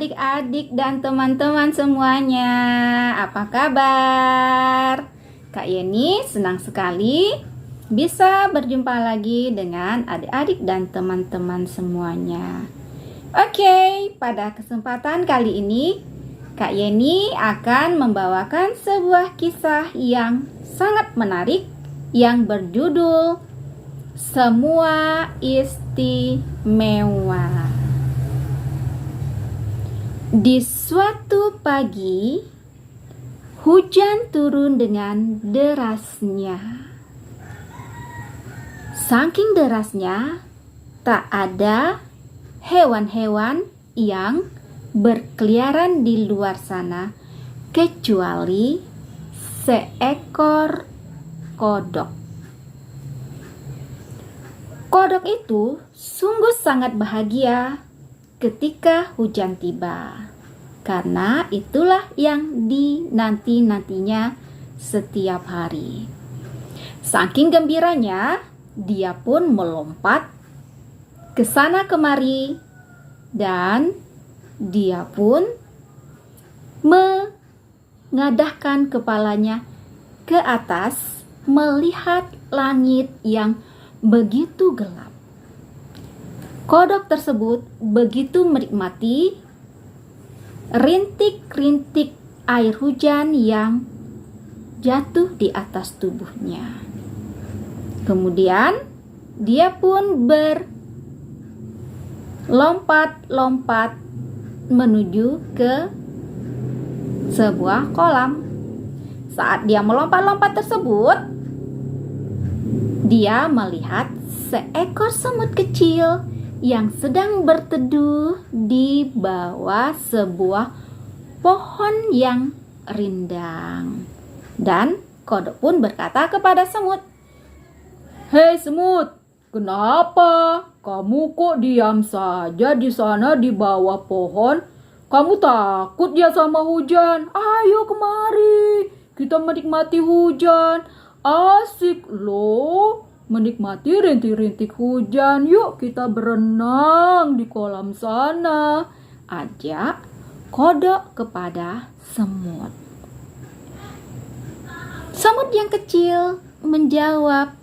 adik-adik dan teman-teman semuanya. Apa kabar? Kak Yeni senang sekali bisa berjumpa lagi dengan adik-adik dan teman-teman semuanya. Oke, pada kesempatan kali ini Kak Yeni akan membawakan sebuah kisah yang sangat menarik yang berjudul Semua Istimewa. Di suatu pagi, hujan turun dengan derasnya. Saking derasnya, tak ada hewan-hewan yang berkeliaran di luar sana kecuali seekor kodok. Kodok itu sungguh sangat bahagia ketika hujan tiba, karena itulah yang dinanti-nantinya setiap hari. Saking gembiranya, dia pun melompat ke sana kemari dan dia pun mengadahkan kepalanya ke atas melihat langit yang begitu gelap. Kodok tersebut begitu menikmati rintik-rintik air hujan yang jatuh di atas tubuhnya. Kemudian dia pun berlompat-lompat menuju ke sebuah kolam. Saat dia melompat-lompat tersebut, dia melihat seekor semut kecil yang sedang berteduh di bawah sebuah pohon yang rindang. Dan kodok pun berkata kepada semut, "Hei semut, kenapa kamu kok diam saja di sana di bawah pohon? Kamu takut ya sama hujan? Ayo kemari, kita menikmati hujan. Asik loh menikmati rintik-rintik hujan. Yuk kita berenang di kolam sana," ajak kodok kepada semut. Semut yang kecil menjawab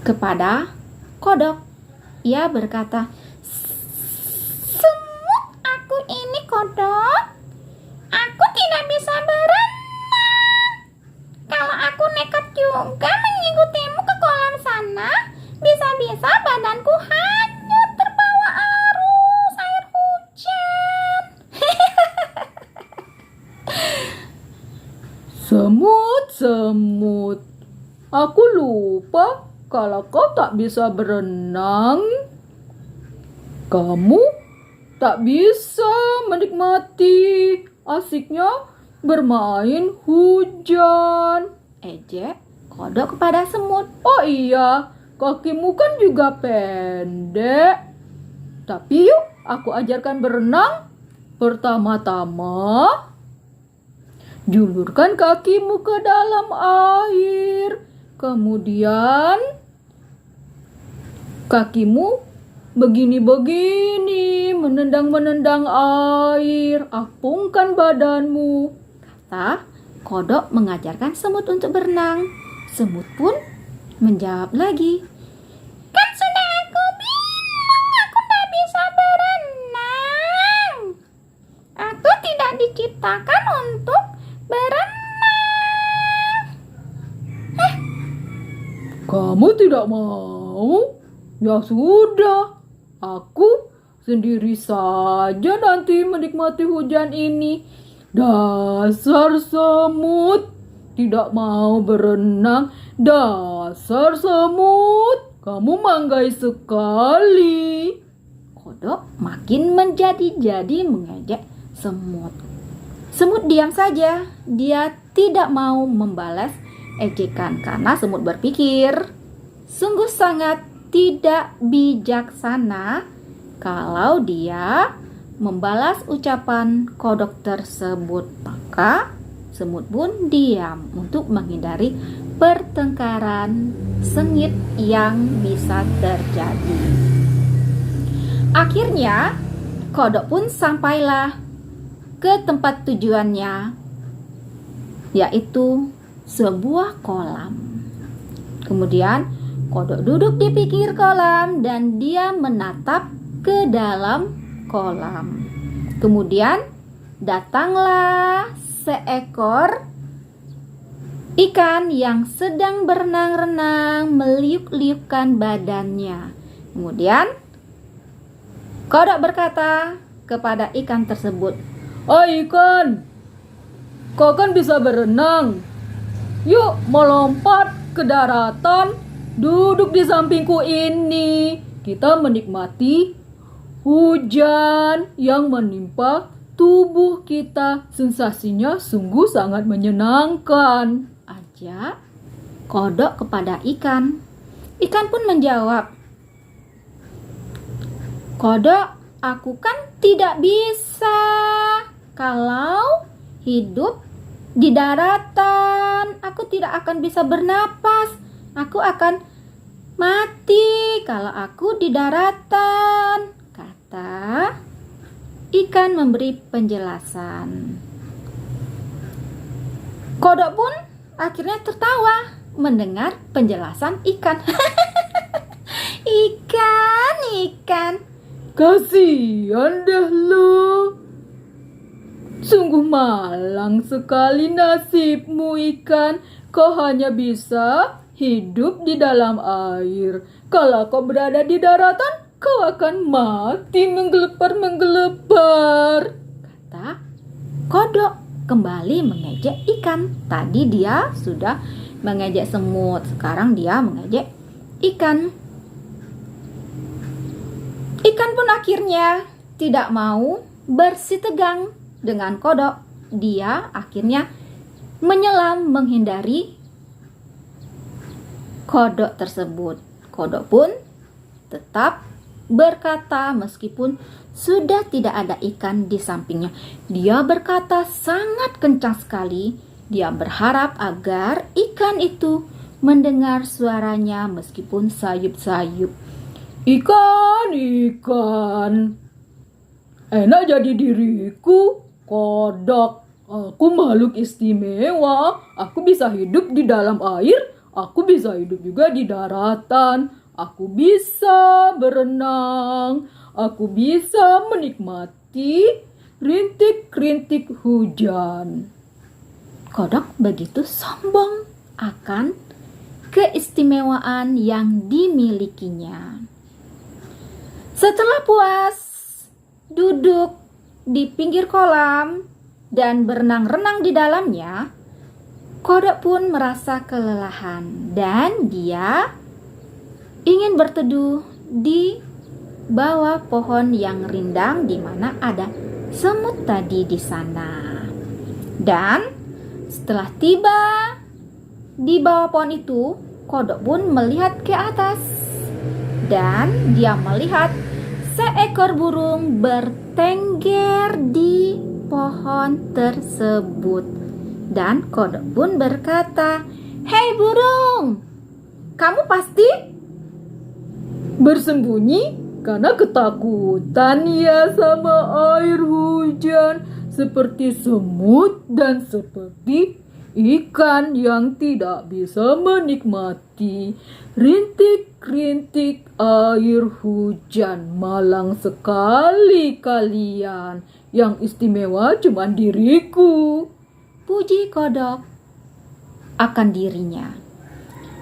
kepada kodok. Ia berkata, "Semut aku ini kodok. Aku tidak bisa berenang. Kalau aku nekat juga mengikutimu ke kolam sana, bisa-bisa badanku hanyut terbawa arus air hujan." Semut, aku lupa kalau kau tak bisa berenang. Kamu tak bisa menikmati asiknya bermain hujan, ejek kodok kepada semut. Oh iya, kakimu kan juga pendek. Tapi yuk, aku ajarkan berenang. Pertama-tama, julurkan kakimu ke dalam air. Kemudian, kakimu begini-begini, menendang-menendang air. Apungkan badanmu, kata kodok mengajarkan semut untuk berenang. Semut pun menjawab lagi, "Kan sudah aku bilang aku tak bisa berenang. Aku tidak diciptakan untuk berenang." kamu tidak mau? Ya sudah, aku sendiri saja nanti menikmati hujan ini. Dasar semut, tidak mau berenang. Dasar semut, kamu manggai sekali. Kodok makin menjadi-jadi mengejek semut. Semut diam saja. Dia tidak mau membalas ejekan karena semut berpikir, sungguh sangat tidak bijaksana kalau dia membalas ucapan kodok tersebut. Maka semut pun diam untuk menghindari pertengkaran sengit yang bisa terjadi. Akhirnya Kodok pun sampailah ke tempat tujuannya, yaitu sebuah kolam. Kemudian kodok duduk di pinggir kolam dan dia menatap ke dalam kolam. Kemudian datanglah seekor ikan yang sedang berenang-renang, meliuk-liukkan badannya. Kemudian kodok berkata kepada ikan tersebut, "Hai ikan, kau kan bisa berenang. Yuk melompat ke daratan, duduk di sampingku ini. Kita menikmati hujan yang menimpa tubuh kita. Sensasinya sungguh sangat menyenangkan." ajak kodok kepada ikan. Ikan pun menjawab, "Kodok, aku kan tidak bisa kalau hidup di daratan. Aku tidak akan bisa bernapas. Aku akan mati kalau aku di daratan," kata ikan memberi penjelasan. Kodok pun akhirnya tertawa mendengar penjelasan ikan. Ikan. Kasihan deh lu. Sungguh malang sekali nasibmu ikan. Kau hanya bisa hidup di dalam air. Kalau kau berada di daratan, kau akan mati menggelepar. Kata kodok kembali mengejek ikan. Tadi dia sudah mengejek semut, sekarang dia mengejek ikan. Ikan pun akhirnya tidak mau bersitegang dengan kodok. Dia akhirnya menyelam menghindari kodok tersebut. Kodok pun tetap berkata meskipun sudah tidak ada ikan di sampingnya. Dia berkata sangat kencang sekali. Dia berharap agar ikan itu mendengar suaranya meskipun sayup-sayup. Ikan, enak jadi diriku, kodok. Aku makhluk istimewa. Aku bisa hidup di dalam air. Aku bisa hidup juga di daratan. Aku bisa berenang. Aku bisa menikmati rintik-rintik hujan. Kodok begitu sombong akan keistimewaan yang dimilikinya. Setelah puas duduk di pinggir kolam dan berenang-renang di dalamnya, kodok pun merasa kelelahan dan dia ingin berteduh di bawah pohon yang rindang di mana ada semut tadi di sana. Dan setelah tiba di bawah pohon itu, kodok pun melihat ke atas dan dia melihat seekor burung bertengger di pohon tersebut. Dan kodok pun berkata, "Hei burung, kamu pasti bersembunyi karena ketakutan ya sama air hujan, seperti semut dan seperti ikan yang tidak bisa menikmati rintik-rintik air hujan. Malang sekali kalian. Yang istimewa cuma diriku." puji kodok akan dirinya.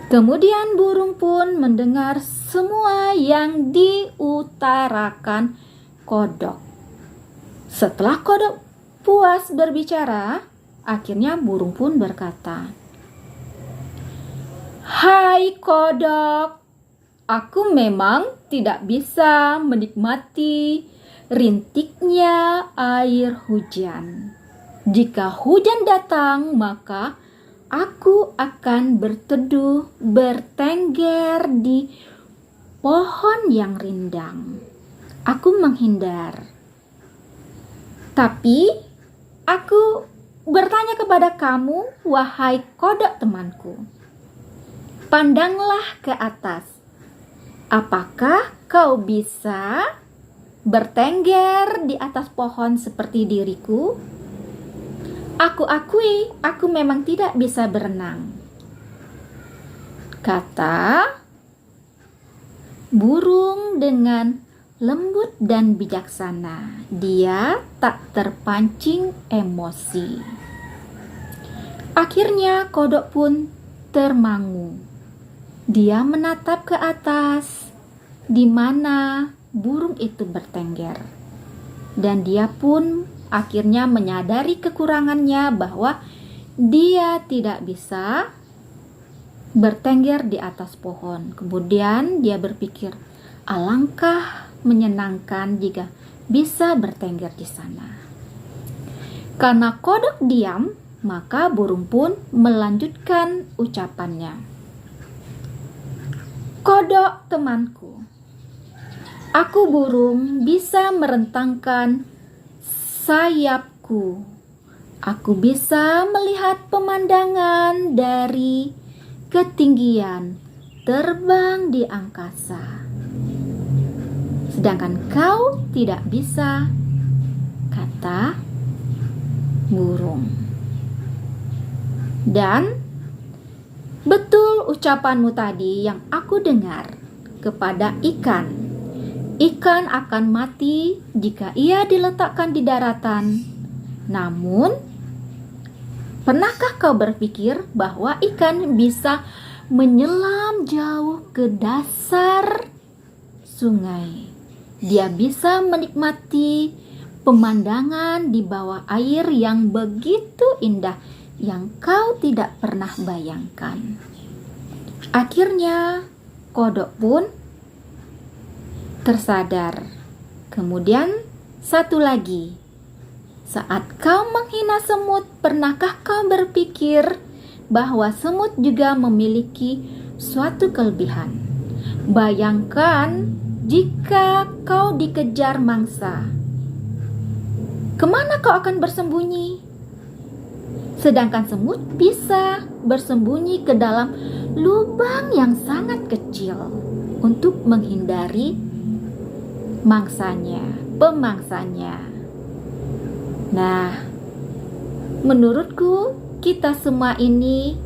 Kemudian burung pun mendengar semua yang diutarakan kodok. Setelah kodok puas berbicara, akhirnya burung pun berkata, "Hai kodok, aku memang tidak bisa menikmati rintiknya air hujan. Jika hujan datang, maka aku akan berteduh bertengger di pohon yang rindang. Aku menghindar. Tapi aku bertanya kepada kamu, wahai kodok temanku. Pandanglah ke atas. Apakah kau bisa bertengger di atas pohon seperti diriku? Aku akui, aku memang tidak bisa berenang, kata burung dengan lembut dan bijaksana. Dia tak terpancing emosi. Akhirnya kodok pun termangu. Dia menatap ke atas di mana burung itu bertengger. Dan dia pun akhirnya menyadari kekurangannya bahwa dia tidak bisa bertengger di atas pohon. Kemudian dia berpikir, alangkah menyenangkan jika bisa bertengger di sana. Karena kodok diam, maka burung pun melanjutkan ucapannya. Kodok temanku, aku burung bisa merentangkan sayapku. Aku bisa melihat pemandangan dari ketinggian, terbang di angkasa. Sedangkan kau tidak bisa, kata burung. Dan betul ucapanmu tadi yang aku dengar kepada ikan. Ikan akan mati jika ia diletakkan di daratan. Namun, pernahkah kau berpikir bahwa ikan bisa menyelam jauh ke dasar sungai? Dia bisa menikmati pemandangan di bawah air yang begitu indah yang kau tidak pernah bayangkan. Akhirnya, kodok pun tersadar. Kemudian, satu lagi. Saat kau menghina semut, pernahkah kau berpikir bahwa semut juga memiliki suatu kelebihan? Bayangkan jika kau dikejar mangsa. Kemana kau akan bersembunyi? Sedangkan semut bisa bersembunyi ke dalam lubang yang sangat kecil untuk menghindari pemangsanya. Nah, menurutku kita semua ini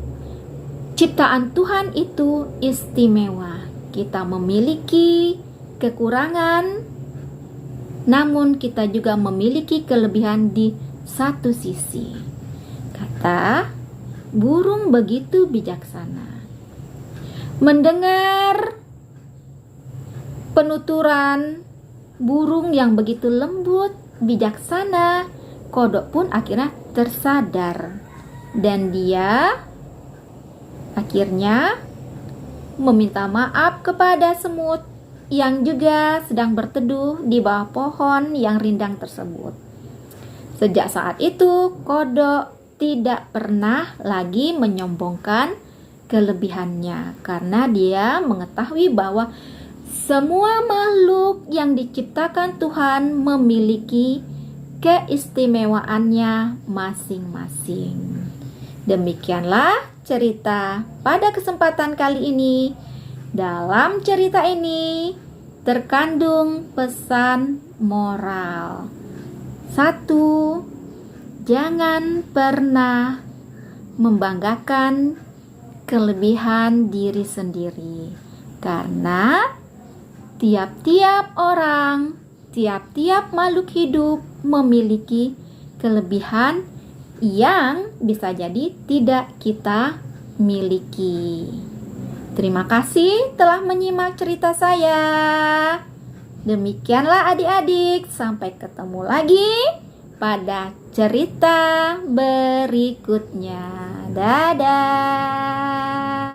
ciptaan Tuhan itu istimewa. Kita memiliki kekurangan, namun kita juga memiliki kelebihan di satu sisi. Kata burung begitu bijaksana. Mendengar penuturan burung yang begitu lembut, bijaksana, kodok pun akhirnya tersadar. Dan dia akhirnya meminta maaf kepada semut yang juga sedang berteduh di bawah pohon yang rindang tersebut. Sejak saat itu, kodok tidak pernah lagi menyombongkan kelebihannya karena dia mengetahui bahwa semua makhluk yang diciptakan Tuhan memiliki keistimewaannya masing-masing. Demikianlah cerita pada kesempatan kali ini. Dalam cerita ini terkandung pesan moral. 1. Jangan pernah membanggakan kelebihan diri sendiri, karena tiap-tiap orang, tiap-tiap makhluk hidup memiliki kelebihan yang bisa jadi tidak kita miliki. Terima kasih telah menyimak cerita saya. Demikianlah adik-adik, sampai ketemu lagi pada cerita berikutnya. Dadah.